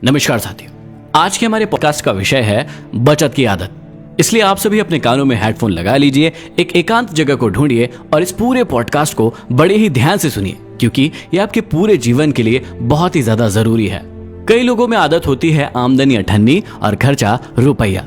नमस्कार साथियों, आज के हमारे पॉडकास्ट का विषय है बचत की आदत। इसलिए आप सभी अपने कानों में हेडफोन लगा लीजिए, एक एकांत जगह को ढूंढिए और इस पूरे पॉडकास्ट को बड़े ही ध्यान से सुनिए, क्योंकि ये आपके पूरे जीवन के लिए बहुत ही ज्यादा जरूरी है। कई लोगों में आदत होती है आमदनी अठन्नी और खर्चा रुपया।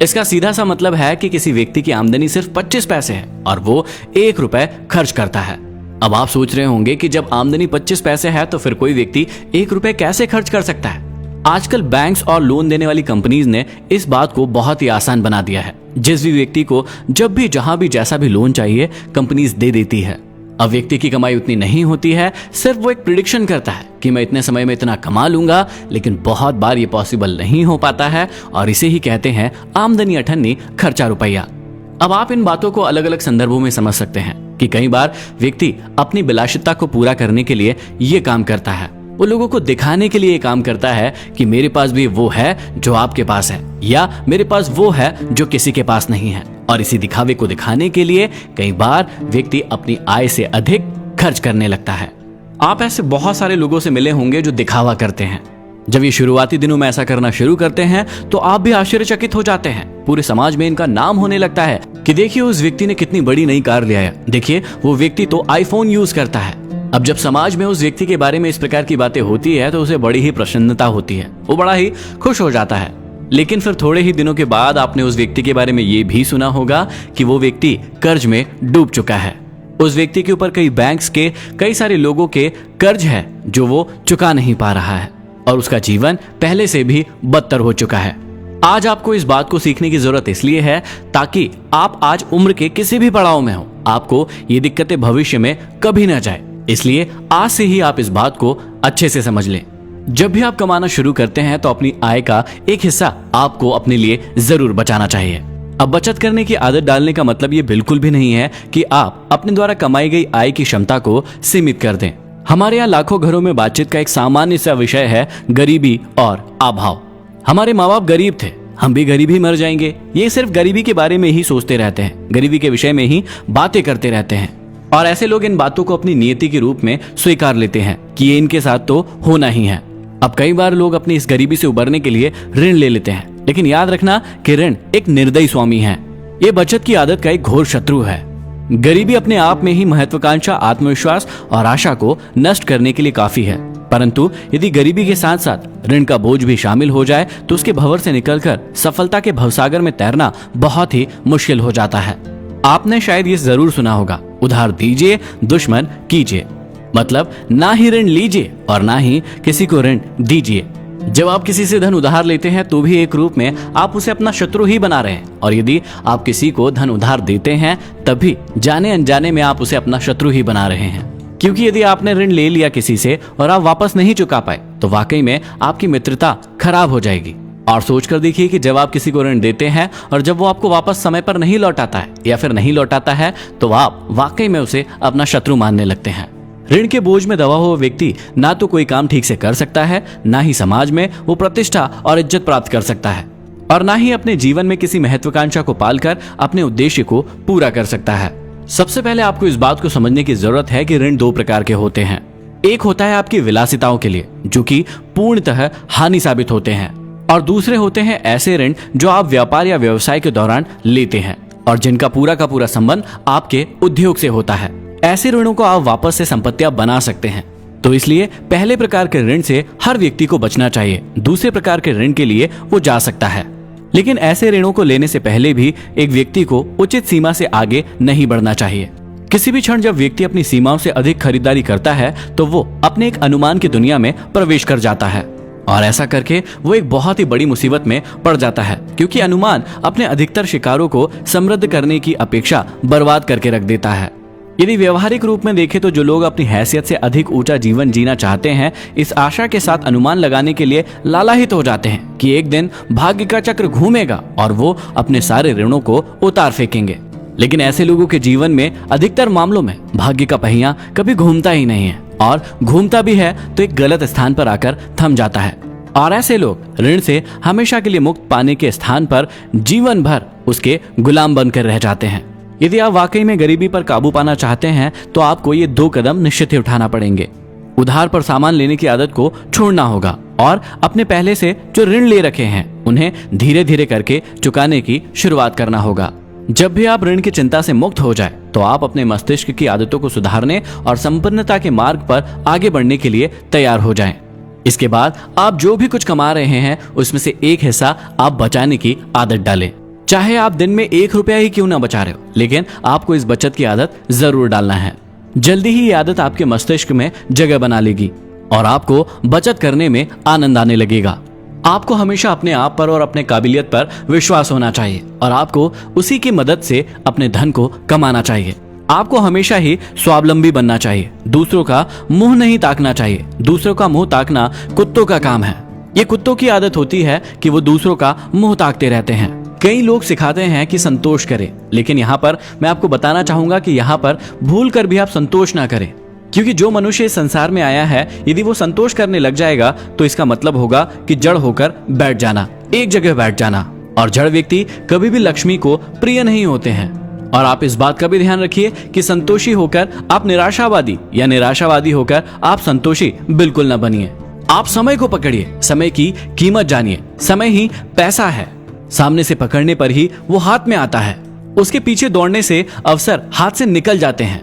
इसका सीधा सा मतलब है कि किसी व्यक्ति की आमदनी सिर्फ 25 पैसे है और वो 1 रुपए खर्च करता है। अब आप सोच रहे होंगे कि जब आमदनी 25 पैसे है तो फिर कोई व्यक्ति 1 रुपए कैसे खर्च कर सकता है। आजकल बैंक्स और लोन देने वाली कंपनीज ने इस बात को बहुत ही आसान बना दिया है। जिस भी व्यक्ति को जब भी जहां भी जैसा भी लोन चाहिए कंपनीज दे देती है। अब व्यक्ति की कमाई उतनी नहीं होती है, सिर्फ वो एक प्रिडिक्शन करता है कि मैं इतने समय में इतना कमा लूंगा, लेकिन बहुत बार ये पॉसिबल नहीं हो पाता है और इसे ही कहते हैं आमदनी अठन्नी खर्चा रुपया। अब आप इन बातों को अलग अलग संदर्भों में समझ सकते हैं कि कई बार व्यक्ति अपनी विलासिता को पूरा करने के लिए ये काम करता है। वो लोगों को दिखाने के लिए ये काम करता है कि मेरे पास भी वो है जो आपके पास है, या मेरे पास वो है जो किसी के पास नहीं है। और इसी दिखावे को दिखाने के लिए कई बार व्यक्ति अपनी आय से अधिक खर्च करने लगता है। आप ऐसे बहुत सारे लोगों से मिले होंगे जो दिखावा करते हैं। जब ये शुरुआती दिनों में ऐसा करना शुरू करते हैं तो आप भी आश्चर्यचकित हो जाते हैं। पूरे समाज में इनका नाम होने लगता है कि देखिए उस व्यक्ति ने कितनी बड़ी नई कार ले आया, देखिए वो व्यक्ति तो आईफोन यूज करता है। अब जब समाज में उस व्यक्ति के बारे में इस प्रकार की बातें होती है तो उसे बड़ी ही प्रसन्नता होती है, वो बड़ा ही खुश हो जाता है। लेकिन फिर थोड़े ही दिनों के बाद आपने उस व्यक्ति के बारे में ये भी सुना होगा कि वो व्यक्ति कर्ज में डूब चुका है। उस व्यक्ति के ऊपर कई बैंक्स के कई सारे लोगों के कर्ज है जो वो चुका नहीं पा रहा है और उसका जीवन पहले से भी बदतर हो चुका है। आज आपको इस बात को सीखने की जरूरत इसलिए है ताकि आप आज उम्र के किसी भी पड़ाव में हो, आपको ये दिक्कतें भविष्य में कभी ना जाए। इसलिए आज से ही आप इस बात को अच्छे से समझ लें। जब भी आप कमाना शुरू करते हैं तो अपनी आय का एक हिस्सा आपको अपने लिए जरूर बचाना चाहिए। अब बचत करने की आदत डालने का मतलब ये बिल्कुल भी नहीं है कि आप अपने द्वारा कमाई गई आय की क्षमता को सीमित कर दें। हमारे यहाँ लाखों घरों में बातचीत का एक सामान्य सा विषय है गरीबी और अभाव। हमारे माँ बाप गरीब थे, हम भी गरीब ही मर जाएंगे। ये सिर्फ गरीबी के बारे में ही सोचते रहते हैं, गरीबी के विषय में ही बातें करते रहते हैं। और ऐसे लोग इन बातों को अपनी नियति के रूप में स्वीकार लेते हैं कि ये इनके साथ तो होना ही है। अब कई बार लोग अपनी इस गरीबी से उबरने के लिए ऋण ले लेते हैं, लेकिन याद रखना कि ऋण एक निर्दयी स्वामी है। ये बचत की आदत का एक घोर शत्रु है। गरीबी अपने आप में ही महत्वाकांक्षा, आत्मविश्वास और आशा को नष्ट करने के लिए काफी है, परंतु यदि गरीबी के साथ साथ ऋण का बोझ भी शामिल हो जाए तो उसके भंवर से निकलकर सफलता के भवसागर में तैरना बहुत ही मुश्किल हो जाता है। आपने शायद ये जरूर सुना होगा, उधार दीजिए दुश्मन कीजिए। मतलब ना ही ऋण लीजिए और ना ही किसी को ऋण दीजिए। जब आप किसी से धन उधार लेते हैं तो भी एक रूप में आप उसे अपना शत्रु ही बना रहे हैं, और यदि आप किसी को धन उधार देते हैं तब भी जाने अनजाने में आप उसे अपना शत्रु ही बना रहे हैं। क्योंकि यदि आपने ऋण ले लिया किसी से और आप वापस नहीं चुका पाए तो वाकई में आपकी मित्रता खराब हो जाएगी। और सोच कर देखिए कि जब आप किसी को ऋण देते हैं और जब वो आपको वापस समय पर नहीं लौटाता है या फिर नहीं लौटाता है तो आप वाकई में उसे अपना शत्रु मानने लगते हैं। ऋण के बोझ में दबा हुआ व्यक्ति ना तो कोई काम ठीक से कर सकता है, ना ही समाज में वो प्रतिष्ठा और इज्जत प्राप्त कर सकता है, और ना ही अपने जीवन में किसी महत्वाकांक्षा को पालकर अपने उद्देश्य को पूरा कर सकता है। सबसे पहले आपको इस बात को समझने की जरूरत है कि ऋण 2 प्रकार के होते हैं। एक होता है आपकी विलासिताओं के लिए, जो कि पूर्णतः हानि साबित होते हैं, और दूसरे होते हैं ऐसे ऋण जो आप व्यापार या व्यवसाय के दौरान लेते हैं और जिनका पूरा का पूरा संबंध आपके उद्योग से होता है। ऐसे ऋणों को आप वापस से संपत्तियां बना सकते हैं। तो इसलिए पहले प्रकार के ऋण से हर व्यक्ति को बचना चाहिए। दूसरे प्रकार के ऋण के लिए वो जा सकता है, लेकिन ऐसे ऋणों को लेने से पहले भी एक व्यक्ति को उचित सीमा से आगे नहीं बढ़ना चाहिए। किसी भी क्षण जब व्यक्ति अपनी सीमाओं से अधिक खरीदारी करता है तो वो अपने एक अनुमान की दुनिया में प्रवेश कर जाता है, और ऐसा करके वो एक बहुत ही बड़ी मुसीबत में पड़ जाता है, क्योंकि अनुमान अपने अधिकतर शिकारों को समृद्ध करने की अपेक्षा बर्बाद करके रख देता है। यदि व्यवहारिक रूप में देखें तो जो लोग अपनी हैसियत से अधिक ऊंचा जीवन जीना चाहते हैं, इस आशा के साथ अनुमान लगाने के लिए लालायित हो जाते हैं कि एक दिन भाग्य का चक्र घूमेगा और वो अपने सारे ऋणों को उतार फेंकेंगे। लेकिन ऐसे लोगों के जीवन में अधिकतर मामलों में भाग्य का पहिया कभी घूमता ही नहीं है, और घूमता भी है तो एक गलत स्थान पर आकर थम जाता है। और ऐसे लोग ऋण से हमेशा के लिए मुक्त पाने के स्थान पर जीवन भर उसके गुलाम बनकर रह जाते हैं। यदि आप वाकई में गरीबी पर काबू पाना चाहते हैं तो आपको ये 2 कदम निश्चित ही उठाना पड़ेंगे। उधार पर सामान लेने की आदत को छोड़ना होगा और अपने पहले से जो ऋण ले रखे हैं उन्हें धीरे धीरे करके चुकाने की शुरुआत करना होगा। जब भी आप ऋण की चिंता से मुक्त हो जाए तो आप अपने मस्तिष्क की आदतों को सुधारने और संपन्नता के मार्ग पर आगे बढ़ने के लिए तैयार हो जाएं। इसके बाद आप जो भी कुछ कमा रहे हैं उसमें से एक हिस्सा आप बचाने की आदत डालें। चाहे आप दिन में 1 रुपया ही क्यों ना बचा रहे हो, लेकिन आपको इस बचत की आदत जरूर डालना है। जल्दी ही ये आदत आपके मस्तिष्क में जगह बना लेगी और आपको बचत करने में आनंद आने लगेगा। आपको हमेशा अपने आप पर और अपने काबिलियत पर विश्वास होना चाहिए और आपको उसी की मदद से अपने धन को कमाना चाहिए। आपको हमेशा ही स्वावलंबी बनना चाहिए। दूसरों का मुंह नहीं ताकना चाहिए। दूसरों का मुंह ताकना कुत्तों का काम है। ये कुत्तों की आदत होती है कि वो दूसरों का मुंह ताकते रहते हैं। कई लोग सिखाते हैं कि संतोष करें, लेकिन यहाँ पर मैं आपको बताना चाहूंगा कि यहाँ पर भूल कर भी आप संतोष ना करें, क्योंकि जो मनुष्य इस संसार में आया है यदि वो संतोष करने लग जाएगा तो इसका मतलब होगा कि जड़ होकर बैठ जाना, एक जगह बैठ जाना। और जड़ व्यक्ति कभी भी लक्ष्मी को प्रिय नहीं होते हैं। और आप इस बात का भी ध्यान रखिए कि संतोषी होकर आप निराशावादी या निराशावादी होकर आप संतोषी बिल्कुल न बनिए। आप समय को पकड़िए, समय की कीमत जानिए। समय ही पैसा है। सामने से पकड़ने पर ही वो हाथ में आता है। उसके पीछे दौड़ने से अवसर हाथ से निकल जाते हैं।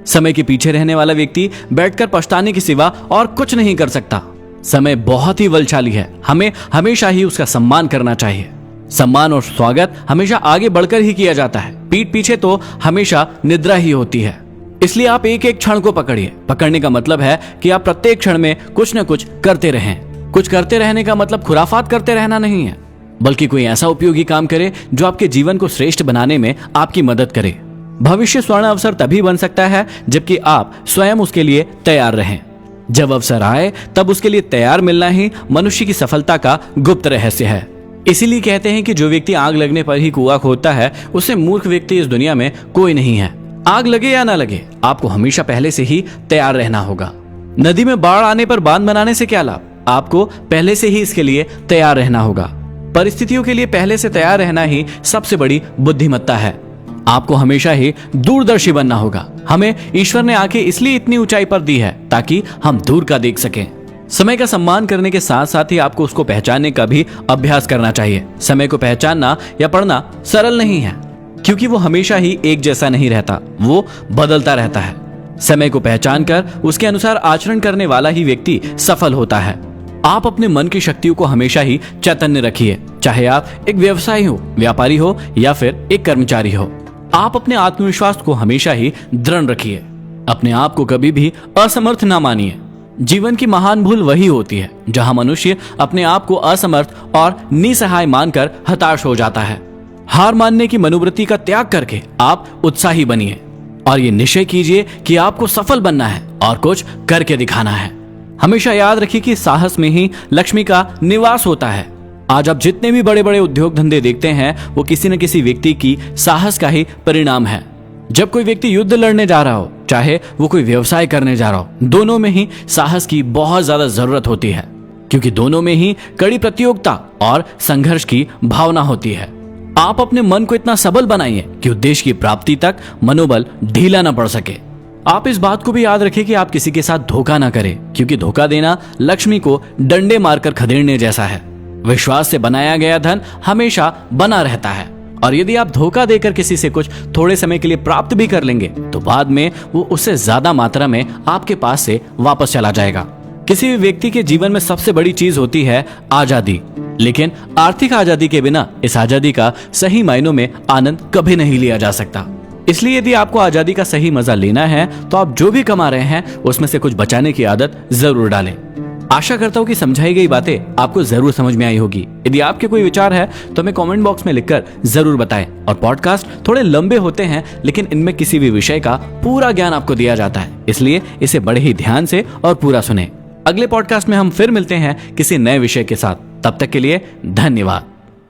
समय के पीछे रहने वाला व्यक्ति बैठकर पछताने के सिवा और कुछ नहीं कर सकता। समय बहुत ही बलशाली है। हमें हमेशा ही उसका सम्मान करना चाहिए। सम्मान और स्वागत हमेशा आगे बढ़कर ही किया जाता है। पीठ पीछे तो हमेशा निद्रा ही होती है। इसलिए आप एक एक क्षण को पकड़िए। पकड़ने का मतलब है कि आप प्रत्येक क्षण में कुछ न कुछ करते रहें। कुछ करते रहने का मतलब खुराफात करते रहना नहीं है, बल्कि कोई ऐसा उपयोगी काम करे जो आपके जीवन को श्रेष्ठ बनाने में आपकी मदद करे। भविष्य स्वर्ण अवसर तभी बन सकता है जबकि आप स्वयं उसके लिए तैयार रहें। जब अवसर आए तब उसके लिए तैयार मिलना ही मनुष्य की सफलता का गुप्त रहस्य है। इसीलिए कहते हैं कि जो व्यक्ति आग लगने पर ही कुआं खोदता है उससे मूर्ख व्यक्ति इस दुनिया में कोई नहीं है। आग लगे या ना लगे, आपको हमेशा पहले से ही तैयार रहना होगा। नदी में बाढ़ आने पर बांध बनाने से क्या लाभ, आपको पहले से ही इसके लिए तैयार रहना होगा। परिस्थितियों के लिए पहले से तैयार रहना ही सबसे बड़ी बुद्धिमत्ता है। आपको हमेशा ही दूरदर्शी बनना होगा। हमें ईश्वर ने आंखें इसलिए इतनी ऊंचाई पर दी है ताकि हम दूर का देख सकें। समय का सम्मान करने के साथ साथ ही आपको उसको पहचानने का भी अभ्यास करना चाहिए। समय को पहचानना या पढ़ना सरल नहीं है, क्योंकि वो हमेशा ही एक जैसा नहीं रहता, वो बदलता रहता है। समय को पहचान कर उसके अनुसार आचरण करने वाला ही व्यक्ति सफल होता है। आप अपने मन की शक्तियों को हमेशा ही चैतन्य रखिए, चाहे आप एक व्यवसायी हो, व्यापारी हो या फिर एक कर्मचारी हो। आप अपने आत्मविश्वास को हमेशा ही दृढ़ रखिए। अपने आप को कभी भी असमर्थ ना मानिए। जीवन की महान भूल वही होती है जहां मनुष्य अपने आप को असमर्थ और निसहाय मानकर हताश हो जाता है। हार मानने की मनोवृत्ति का त्याग करके आप उत्साही बनिए और ये निश्चय कीजिए कि आपको सफल बनना है और कुछ करके दिखाना है। हमेशा याद रखिए कि साहस में ही लक्ष्मी का निवास होता है। आज आप जितने भी बड़े बड़े उद्योग धंधे देखते हैं वो किसी न किसी व्यक्ति की साहस का ही परिणाम है। जब कोई व्यक्ति युद्ध लड़ने जा रहा हो, चाहे वो कोई व्यवसाय करने जा रहा हो, दोनों में ही साहस की बहुत ज्यादा जरूरत होती है, क्योंकि दोनों में ही कड़ी प्रतियोगिता और संघर्ष की भावना होती है। आप अपने मन को इतना सबल बनाइए कि उद्देश्य की प्राप्ति तक मनोबल ढीला न पड़ सके। आप इस बात को भी याद रखें कि आप किसी के साथ धोखा ना करें, क्योंकि धोखा देना लक्ष्मी को डंडे मारकर खदेड़ने जैसा है। विश्वास से बनाया गया धन हमेशा बना रहता है, और यदि आप धोखा देकर किसी से कुछ थोड़े समय के लिए प्राप्त भी कर लेंगे तो बाद में वो उससे ज्यादा मात्रा में आपके पास से वापस चला जाएगा। किसी भी व्यक्ति के जीवन में सबसे बड़ी चीज होती है आजादी, लेकिन आर्थिक आजादी के बिना इस आजादी का सही मायनों में आनंद कभी नहीं लिया जा सकता। इसलिए यदि आपको आजादी का सही मजा लेना है तो आप जो भी कमा रहे हैं उसमें से कुछ बचाने की आदत जरूर डालें। आशा करता हूँ कि समझाई गई बातें आपको जरूर समझ में आई होगी। यदि आपके कोई विचार है तो हमें कमेंट बॉक्स में लिखकर जरूर बताएं। और पॉडकास्ट थोड़े लंबे होते हैं, लेकिन इनमें किसी भी विषय का पूरा ज्ञान आपको दिया जाता है, इसलिए इसे बड़े ही ध्यान से और पूरा सुने। अगले पॉडकास्ट में हम फिर मिलते हैं किसी नए विषय के साथ। तब तक के लिए धन्यवाद।